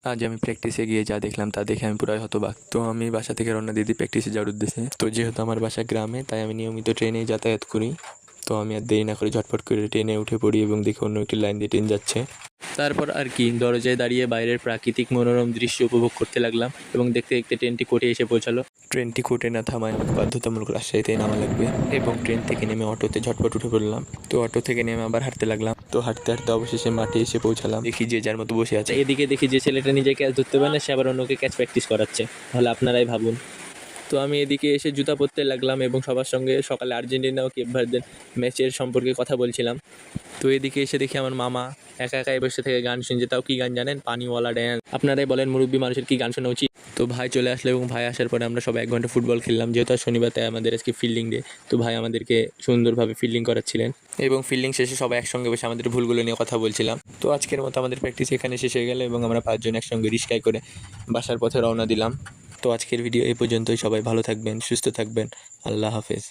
আজ আমি প্র্যাকটিসে গিয়ে যা দেখলাম তা দেখে আমি পুরাই হতবাক। তো আমি বাসা থেকে রওনা দিয়ে দিই প্র্যাকটিসে যাওয়ার উদ্দেশ্যে। তো যেহেতু আমার বাসা গ্রামে, তাই আমি নিয়মিত ট্রেনেই যাতায়াত করি। তো আমি আর দেরি না করে ঝটপট করে ট্রেনে উঠে পড়ি এবং দেখি অন্য একটি লাইন দিয়ে ট্রেন যাচ্ছে। তারপর আর কি, দরজায় দাঁড়িয়ে বাইরের প্রাকৃতিক মনোরম দৃশ্য উপভোগ করতে লাগলাম এবং দেখতে দেখতে ট্রেনটি কোর্টে এসে পৌঁছালো। ট্রেনটি কোর্টে না থামায় আমাকে বাধ্যতামূলক রাজশাহীতেই নামা লাগবে এবং ট্রেন থেকে নেমে অটোতে ঝটপট উঠে পড়লাম। তো অটো থেকে নেমে আবার হাঁটতে লাগলাম। তো হাঁটতে হাঁটতে অবশেষে মাঠে এসে পৌঁছালাম। দেখি যে যার মতো বসে আছে। এদিকে দেখি যে ছেলেটা নিজে ক্যাচ ধরতে পারে না, সে আবার অন্যকে ক্যাচ প্র্যাকটিস করাচ্ছে। তাহলে আপনারাই ভাবুন। তো আমি এদিকে এসে জুতা পরতে লাগলাম এবং সবার সঙ্গে সকালে আর্জেন্টিনা ও কেপ ভার্দের ম্যাচের সম্পর্কে কথা বলছিলাম। তো এদিকে এসে দেখি আমার মামা একা একাই বসে থেকে গান শুনছে। তাও কী গান জানেন? পানিওয়ালা ড্যান্স। আপনারাই বলেন মুরব্বী মানুষের কী গান শোনা উচিত। তো ভাই চলে আসলো এবং ভাই আসার পরে আমরা সবাই 1 ঘন্টা ফুটবল খেললাম। যেহেতু আর শনিবার, তাই আমাদের আজকে ফিল্ডিং ডে। তো ভাই আমাদেরকে সুন্দরভাবে ফিল্ডিং করাচ্ছিলেন এবং ফিল্ডিং শেষে সবাই একসঙ্গে বসে আমাদের ভুলগুলো নিয়ে কথা বলছিলাম। তো আজকের মতো আমাদের প্র্যাকটিস এখানে শেষ হয়ে গেল এবং আমরা 5 জন একসঙ্গে রিস্কায় করে বাসার পথে রওনা দিলাম। তো আজকের ভিডিও এই পর্যন্তই। সবাই ভালো থাকবেন, সুস্থ থাকবেন। আল্লাহ হাফেজ।